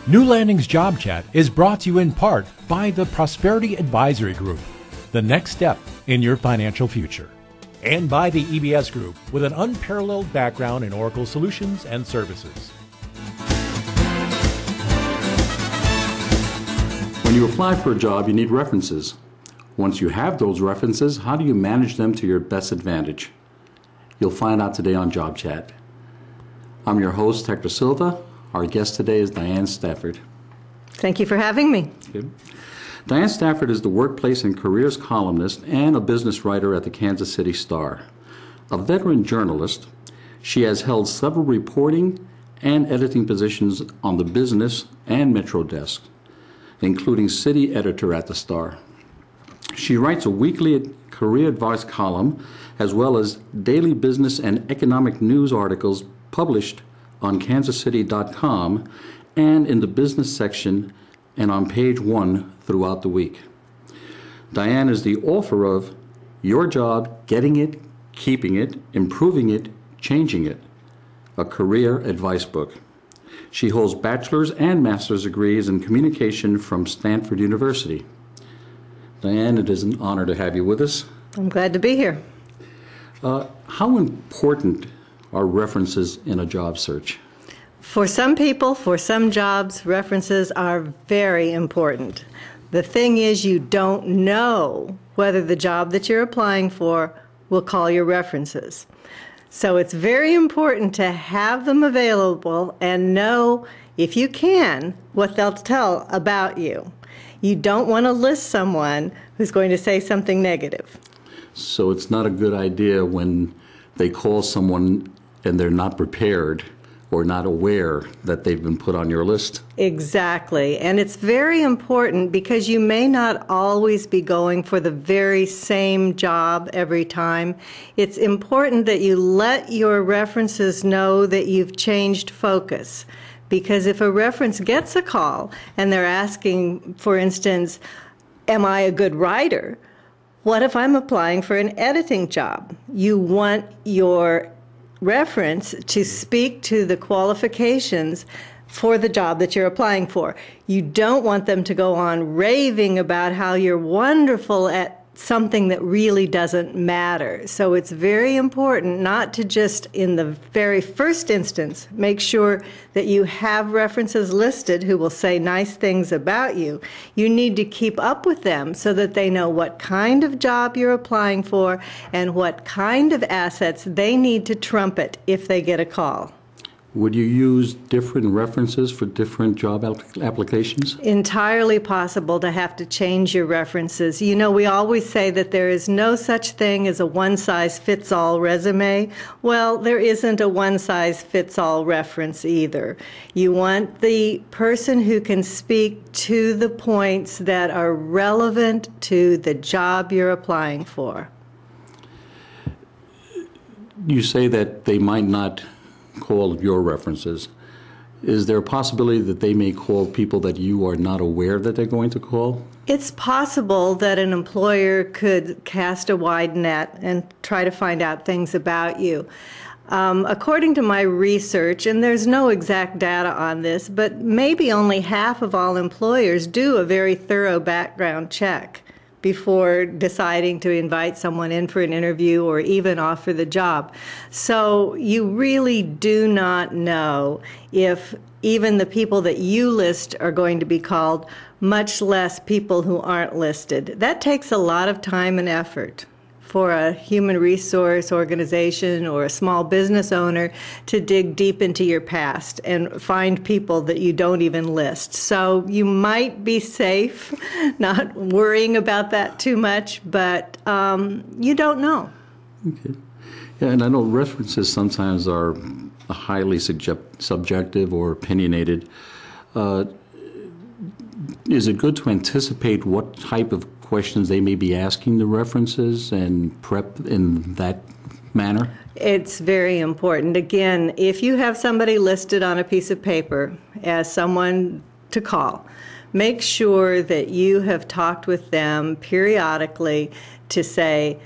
New Landing's Job Chat is brought to you in part by the Prosperity Advisory Group, the next step in your financial future, and by the EBS Group with an unparalleled background in Oracle solutions and services. When you apply for a job, you need references. Once you have those references, how do you manage them to your best advantage? You'll find out today on Job Chat. I'm your host, Hector Silva. Our guest today is Diane Stafford. Thank you for having me. Good. Diane Stafford is the workplace and careers columnist and a business writer at the Kansas City Star. A veteran journalist, she has held several reporting and editing positions on the business and metro desk, including city editor at the Star. She writes a weekly career advice column as well as daily business and economic news articles published on kansascity.com and in the business section and on page 1 throughout the week. Diane is the author of Your Job, Getting It, Keeping It, Improving It, Changing It, a career advice book. She holds bachelor's and master's degrees in communication from Stanford University. Diane, it is an honor to have you with us. I'm glad to be here. How important are references in a job search? For some people, for some jobs, references are very important. The thing is, you don't know whether the job that you're applying for will call your references. So it's very important to have them available and know, if you can, what they'll tell about you. You don't want to list someone who's going to say something negative. So it's not a good idea when they call someone and they're not prepared or not aware that they've been put on your list. Exactly. And it's very important because you may not always be going for the very same job every time. It's important that you let your references know that you've changed focus. Because if a reference gets a call and they're asking, for instance, am I a good writer? What if I'm applying for an editing job? You want your reference to speak to the qualifications for the job that you're applying for. You don't want them to go on raving about how you're wonderful at something that really doesn't matter. So it's very important not to just, in the very first instance, make sure that you have references listed who will say nice things about you. You need to keep up with them so that they know what kind of job you're applying for and what kind of assets they need to trumpet if they get a call. Would you use different references for different job applications? Entirely possible to have to change your references. You know, we always say that there is no such thing as a one-size-fits-all resume. Well, there isn't a one-size-fits-all reference either. You want the person who can speak to the points that are relevant to the job you're applying for. You say that they might not call your references. Is there a possibility that they may call people that you are not aware that they're going to call? It's possible that an employer could cast a wide net and try to find out things about you. According to my research, and there's no exact data on this, but maybe only half of all employers do a very thorough background check before deciding to invite someone in for an interview or even offer the job. So you really do not know if even the people that you list are going to be called, much less people who aren't listed. That takes a lot of time and effort for a human resource organization or a small business owner to dig deep into your past and find people that you don't even list. So you might be safe not worrying about that too much, but you don't know. Okay. Yeah, and I know references sometimes are highly subjective or opinionated. Is it good to anticipate what type of questions they may be asking the references and prep in that manner? It's very important. Again, if you have somebody listed on a piece of paper as someone to call, make sure that you have talked with them periodically to say,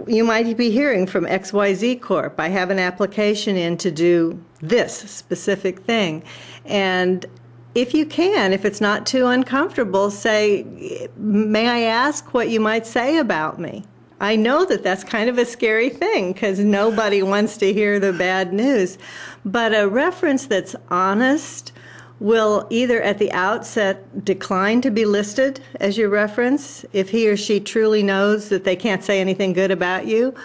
you might be hearing from XYZ Corp. I have an application in to do this specific thing. And if you can, if it's not too uncomfortable, say, may I ask what you might say about me? I know that that's kind of a scary thing because nobody wants to hear the bad news. But a reference that's honest will either at the outset decline to be listed as your reference if he or she truly knows that they can't say anything good about you,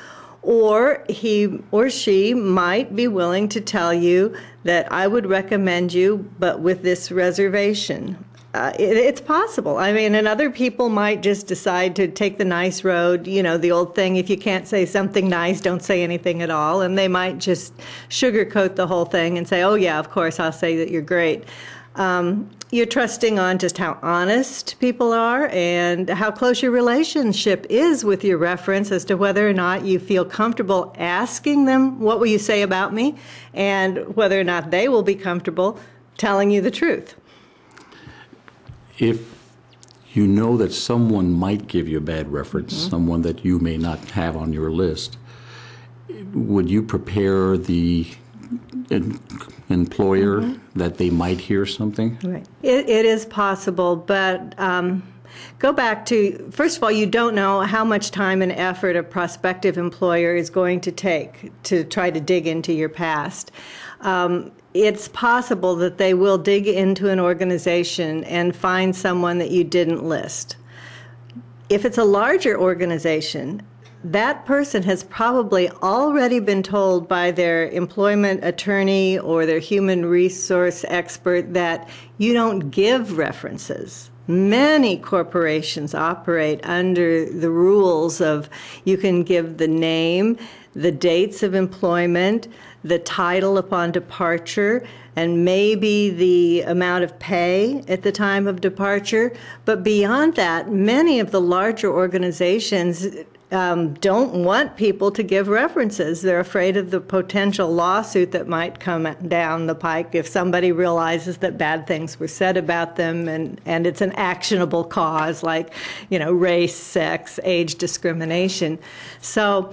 or he or she might be willing to tell you that I would recommend you, but with this reservation. It's possible. I mean, and other people might just decide to take the nice road, you know, the old thing, if you can't say something nice, don't say anything at all. And they might just sugarcoat the whole thing and say, oh, yeah, of course, I'll say that you're great. You're trusting on just how honest people are and how close your relationship is with your reference as to whether or not you feel comfortable asking them, what will you say about me? And whether or not they will be comfortable telling you the truth. If you know that someone might give you a bad reference, someone that you may not have on your list, would you prepare the employer that they might hear something? Right. It is possible, but go back to, first of all, you don't know how much time and effort a prospective employer is going to take to try to dig into your past. It's possible that they will dig into an organization and find someone that you didn't list. If it's a larger organization, that person has probably already been told by their employment attorney or their human resource expert that you don't give references. Many corporations operate under the rules of you can give the name, the dates of employment, the title upon departure, and maybe the amount of pay at the time of departure. But beyond that, many of the larger organizations don't want people to give references. They're afraid of the potential lawsuit that might come down the pike if somebody realizes that bad things were said about them and it's an actionable cause like, you know, race, sex, age discrimination. So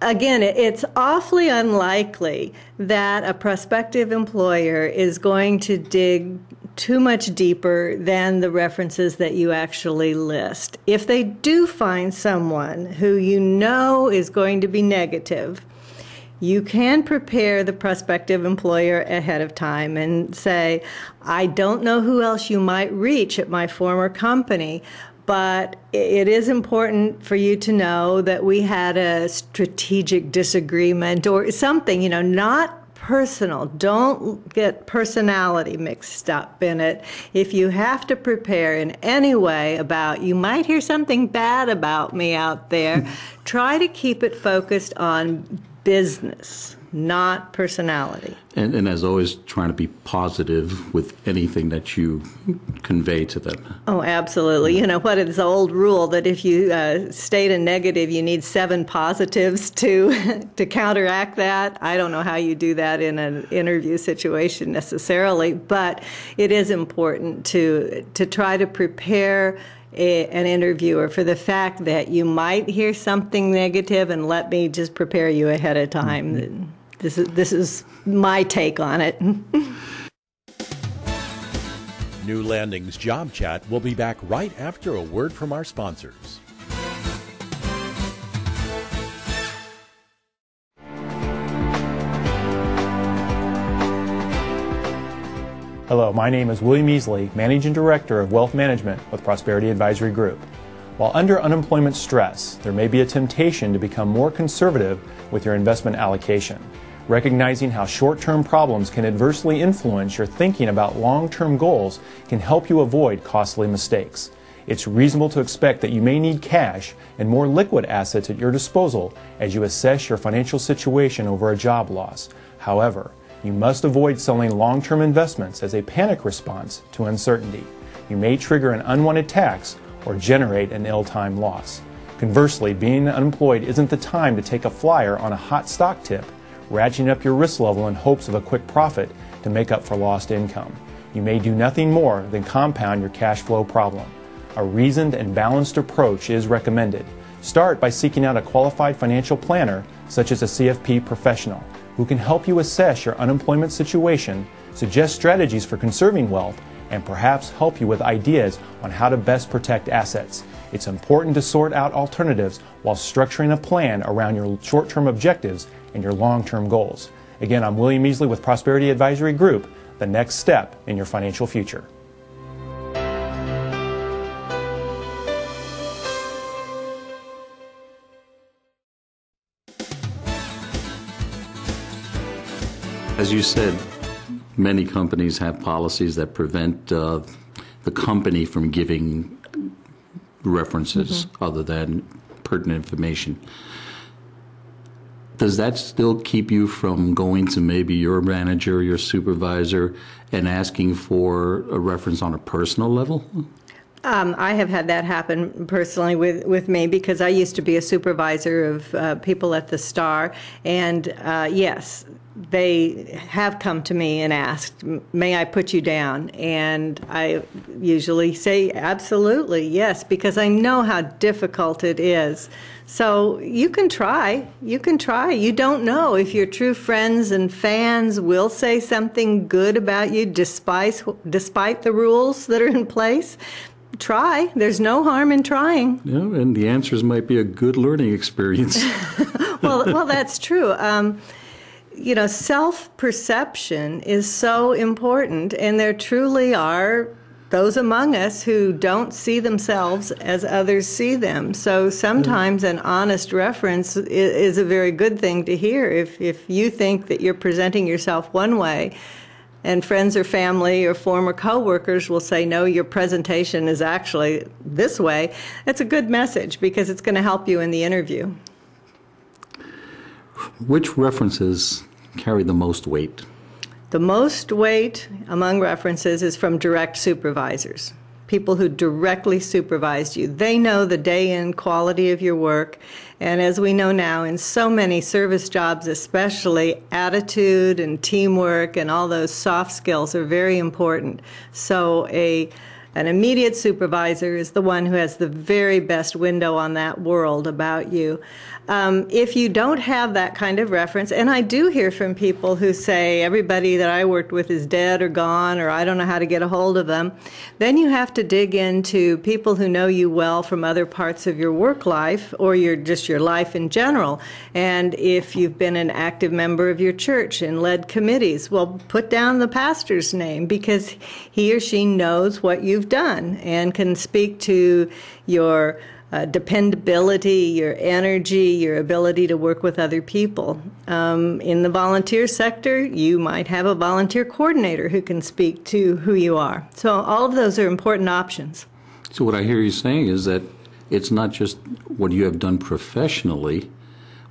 again, it's awfully unlikely that a prospective employer is going to dig too much deeper than the references that you actually list. If they do find someone who you know is going to be negative, you can prepare the prospective employer ahead of time and say, I don't know who else you might reach at my former company, but it is important for you to know that we had a strategic disagreement or something, you know, not personal. Don't get personality mixed up in it. If you have to prepare in any way about, you might hear something bad about me out there, try to keep it focused on business, not personality. And as always, trying to be positive with anything that you convey to them. Oh, absolutely. You know, what is the old rule that if you state a negative, you need 7 positives to counteract that? I don't know how you do that in an interview situation necessarily, but it is important to try to prepare an interviewer for the fact that you might hear something negative, and let me just prepare you ahead of time. Mm-hmm. This is my take on it. New Landing's Job Chat will be back right after a word from our sponsors. Hello, my name is William Easley, Managing Director of Wealth Management with Prosperity Advisory Group. While under unemployment stress, there may be a temptation to become more conservative with your investment allocation. Recognizing how short-term problems can adversely influence your thinking about long-term goals can help you avoid costly mistakes. It's reasonable to expect that you may need cash and more liquid assets at your disposal as you assess your financial situation over a job loss. However, you must avoid selling long-term investments as a panic response to uncertainty. You may trigger an unwanted tax or generate an ill-timed loss. Conversely, being unemployed isn't the time to take a flyer on a hot stock tip, ratcheting up your risk level in hopes of a quick profit to make up for lost income. You may do nothing more than compound your cash flow problem. A reasoned and balanced approach is recommended. Start by seeking out a qualified financial planner, such as a CFP professional, who can help you assess your unemployment situation, suggest strategies for conserving wealth, and perhaps help you with ideas on how to best protect assets. It's important to sort out alternatives while structuring a plan around your short-term objectives and your long-term goals. Again, I'm William Measley with Prosperity Advisory Group, the next step in your financial future. As you said, many companies have policies that prevent the company from giving references other than pertinent information. Does that still keep you from going to maybe your manager, your supervisor, and asking for a reference on a personal level? I have had that happen personally with me because I used to be a supervisor of people at the Star, and yes, they have come to me and asked, may I put you down? And I usually say, absolutely, yes, because I know how difficult it is. So you can try. You can try. You don't know if your true friends and fans will say something good about you despite the rules that are in place. Try. There's no harm in trying. Yeah, and the answers might be a good learning experience. Well, that's true. You know, self-perception is so important, and there truly are those among us who don't see themselves as others see them. So sometimes an honest reference is a very good thing to hear. If you think that you're presenting yourself one way, and friends or family or former coworkers will say, no, your presentation is actually this way, that's a good message because it's going to help you in the interview. Which references carry the most weight? The most weight among references is from direct supervisors, people who directly supervised you. They know the day-in quality of your work. And as we know now, in so many service jobs especially, attitude and teamwork and all those soft skills are very important. So an immediate supervisor is the one who has the very best window on that world about you. If you don't have that kind of reference, and I do hear from people who say everybody that I worked with is dead or gone, or I don't know how to get a hold of them, then you have to dig into people who know you well from other parts of your work life or just your life in general. And if you've been an active member of your church and led committees, well, put down the pastor's name because he or she knows what you've done and can speak to your dependability, your energy, your ability to work with other people. In the volunteer sector, you might have a volunteer coordinator who can speak to who you are. So all of those are important options. So what I hear you saying is that it's not just what you have done professionally,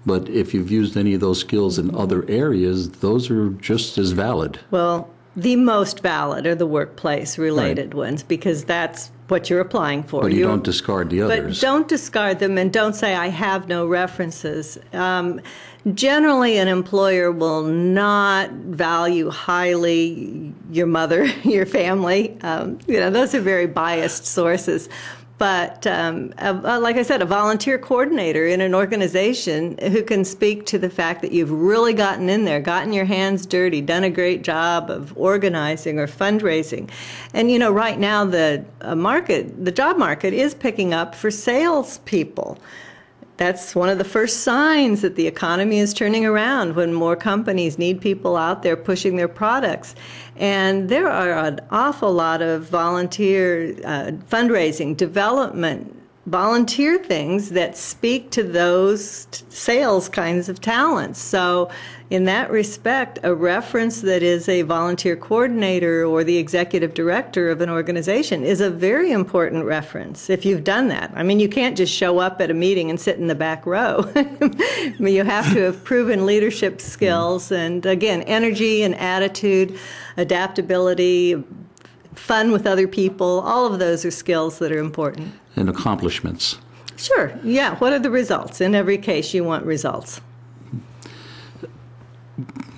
but if you've used any of those skills in other areas, those are just as valid. Well, the most valid are the workplace-related ones because that's what you're applying for. But you don't discard the others. But don't discard them and don't say, I have no references. Generally, an employer will not value highly your mother, your family. Those are very biased sources. But like I said, a volunteer coordinator in an organization who can speak to the fact that you've really gotten in there, gotten your hands dirty, done a great job of organizing or fundraising. And, right now the job market is picking up for salespeople. That's one of the first signs that the economy is turning around when more companies need people out there pushing their products. And there are an awful lot of volunteer fundraising, development, volunteer things that speak to those sales kinds of talents. So in that respect, a reference that is a volunteer coordinator or the executive director of an organization is a very important reference if you've done that. I mean, you can't just show up at a meeting and sit in the back row. I mean, you have to have proven leadership skills and, again, energy and attitude, adaptability, fun with other people. All of those are skills that are important. And accomplishments. Sure. Yeah. What are the results? In every case, you want results.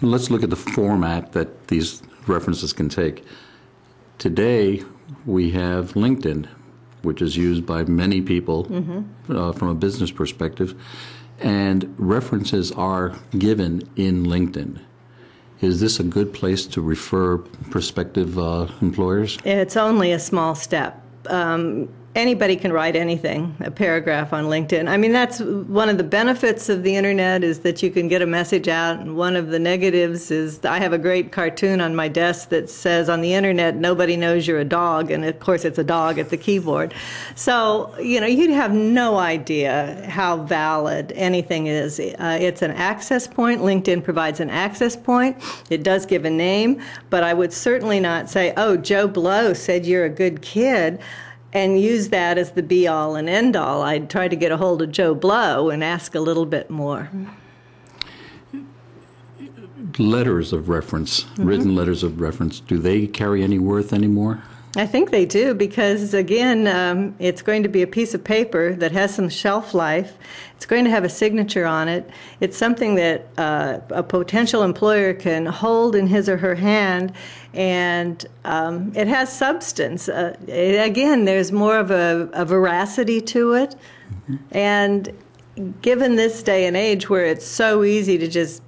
Let's look at the format that these references can take. Today, we have LinkedIn, which is used by many people from a business perspective, and references are given in LinkedIn. Is this a good place to refer prospective employers? It's only a small step. Anybody can write anything, a paragraph on LinkedIn. I mean, that's one of the benefits of the internet, is that you can get a message out. And one of the negatives is I have a great cartoon on my desk that says, on the internet, nobody knows you're a dog. And of course, it's a dog at the keyboard. So, you'd have no idea how valid anything is. It's an access point. LinkedIn provides an access point. It does give a name, but I would certainly not say, oh, Joe Blow said you're a good kid, and use that as the be-all and end-all. I'd try to get a hold of Joe Blow and ask a little bit more. Letters of reference, written letters of reference, do they carry any worth anymore? I think they do, because, again, it's going to be a piece of paper that has some shelf life. It's going to have a signature on it. It's something that a potential employer can hold in his or her hand, and it has substance. Again, there's more of a veracity to it. Mm-hmm. And given this day and age where it's so easy to just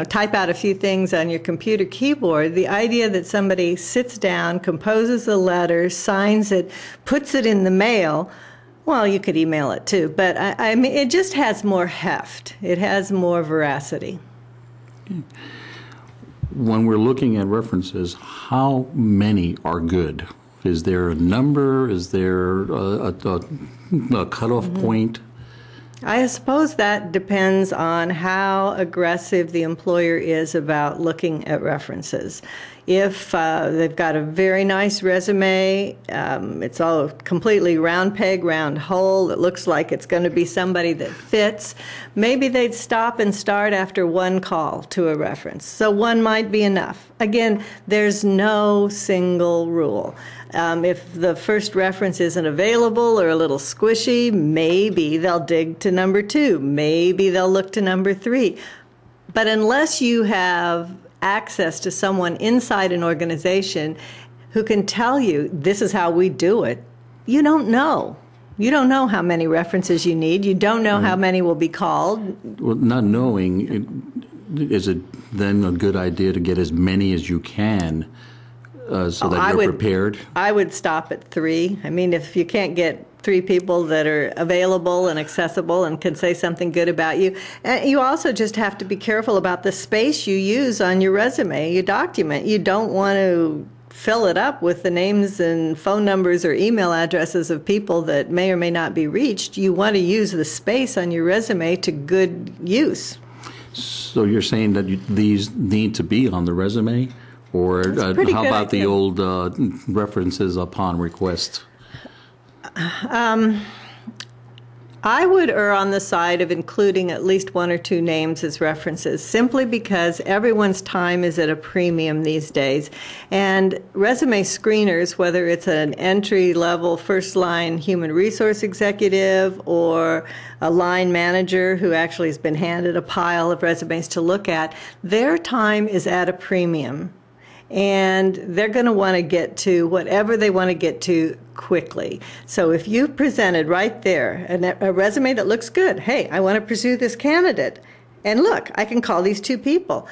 type out a few things on your computer keyboard, the idea that somebody sits down, composes a letter, signs it, puts it in the mail, well, you could email it too, but I mean, it just has more heft. It has more veracity. When we're looking at references, how many are good? Is there a number? Is there a cutoff point? I suppose that depends on how aggressive the employer is about looking at references. If they've got a very nice resume, it's all completely round peg, round hole, it looks like it's going to be somebody that fits, maybe they'd stop and start after one call to a reference. So one might be enough. Again, there's no single rule. If the first reference isn't available or a little squishy, maybe they'll dig to number 2. Maybe they'll look to number 3. But unless you have access to someone inside an organization who can tell you this is how we do it, you don't know. You don't know how many references you need. You don't know how many will be called. Well, not knowing, is it then a good idea to get as many as you can so that you're prepared? I would stop at 3. I mean, if you can't get 3 people that are available and accessible and can say something good about you. You also just have to be careful about the space you use on your resume, your document. You don't want to fill it up with the names and phone numbers or email addresses of people that may or may not be reached. You want to use the space on your resume to good use. So you're saying that these need to be on the resume? Or how about the old references upon request? I would err on the side of including at least 1 or 2 names as references, simply because everyone's time is at a premium these days. And resume screeners, whether it's an entry-level, first-line human resource executive or a line manager who actually has been handed a pile of resumes to look at, their time is at a premium. And they're going to want to get to whatever they want to get to quickly. So if you presented right there a resume that looks good, hey, I want to pursue this candidate, and look, I can call these 2 people,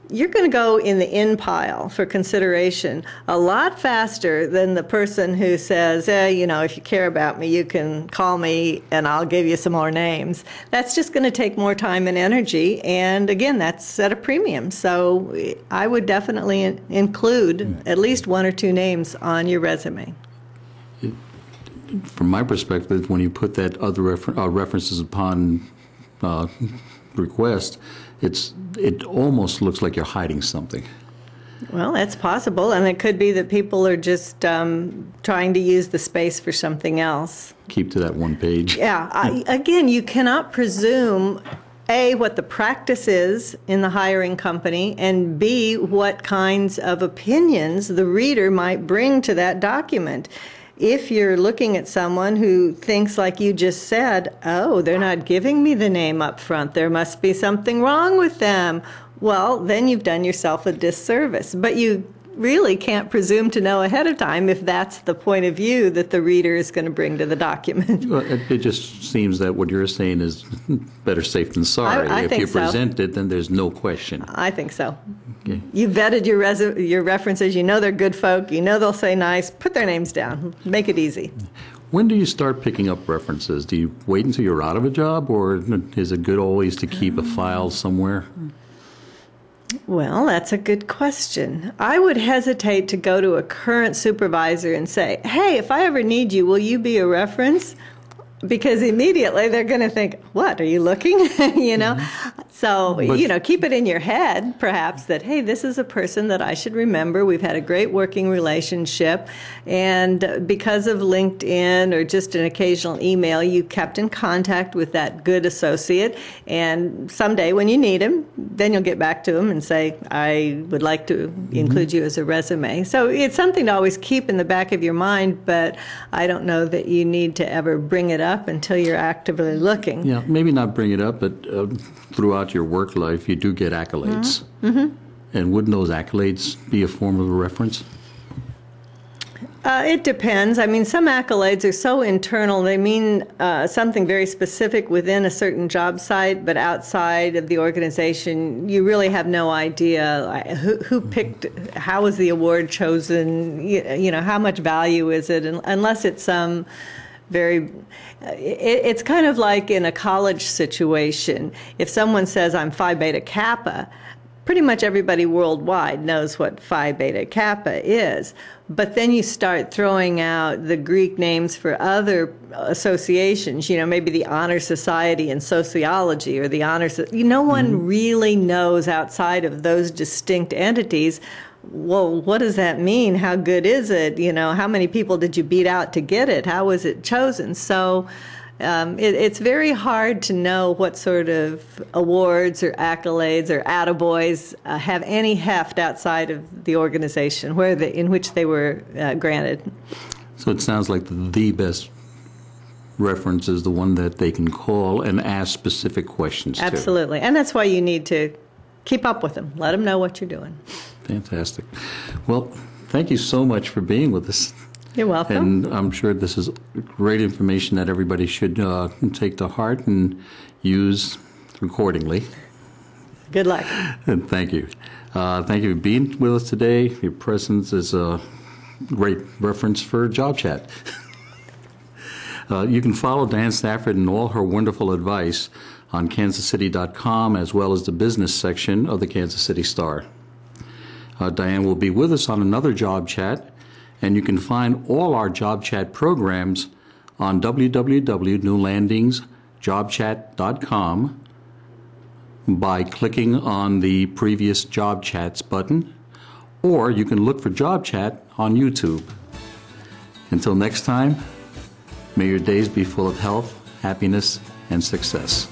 you're going to go in the in pile for consideration a lot faster than the person who says, if you care about me, you can call me and I'll give you some more names. That's just going to take more time and energy, and again, that's at a premium. So I would definitely include at least 1 or 2 names on your resume. From my perspective, when you put that other references upon request, it almost looks like you're hiding something. Well, that's possible, and it could be that people are just trying to use the space for something else. Keep to that one page. Yeah. Again, you cannot presume, A, what the practice is in the hiring company, and B, what kinds of opinions the reader might bring to that document. If you're looking at someone who thinks, like you just said, oh, they're not giving me the name up front, there must be something wrong with them, well, then you've done yourself a disservice. But you really can't presume to know ahead of time if that's the point of view that the reader is going to bring to the document. Well, it just seems that what you're saying is better safe than sorry. I if think you so. present it, then there's no question. I think so. Okay. You vetted your references. You know they're good folk. You know they'll say nice. Put their names down. Make it easy. When do you start picking up references? Do you wait until you're out of a job, or is it good always to keep a file somewhere? Well, that's a good question. I would hesitate to go to a current supervisor and say, hey, if I ever need you, will you be a reference? Because immediately they're going to think, what, are you looking? you know? So, keep it in your head, perhaps, that, hey, this is a person that I should remember. We've had a great working relationship. And because of LinkedIn or just an occasional email, you kept in contact with that good associate. And someday when you need him, then you'll get back to him and say, I would like to include you as a resume. So it's something to always keep in the back of your mind, but I don't know that you need to ever bring it up until you're actively looking. Yeah, maybe not bring it up, but throughout your work life, you do get accolades. Mm-hmm. And wouldn't those accolades be a form of a reference? It depends. I mean, some accolades are so internal, they mean something very specific within a certain job site, but outside of the organization, you really have no idea who picked, how was the award chosen, how much value is it, unless it's some it's kind of like in a college situation. If someone says, I'm Phi Beta Kappa, pretty much everybody worldwide knows what Phi Beta Kappa is. But then you start throwing out the Greek names for other associations, maybe the Honor Society in sociology or the Honor Society. No one really knows outside of those distinct entities. Well, what does that mean? How good is it? How many people did you beat out to get it? How was it chosen? So it's very hard to know what sort of awards or accolades or attaboys have any heft outside of the organization in which they were granted. So it sounds like the best reference is the one that they can call and ask specific questions to. Absolutely. And that's why you need to keep up with them. Let them know what you're doing. Fantastic. Well, thank you so much for being with us. You're welcome. And I'm sure this is great information that everybody should take to heart and use accordingly. Good luck. And thank you. Thank you for being with us today. Your presence is a great reference for Job Chat. You can follow Diane Stafford and all her wonderful advice on kansascity.com, as well as the business section of the Kansas City Star. Diane will be with us on another Job Chat, and you can find all our Job Chat programs on www.newlandingsjobchat.com by clicking on the previous Job Chats button, or you can look for Job Chat on YouTube. Until next time, may your days be full of health, happiness, and success.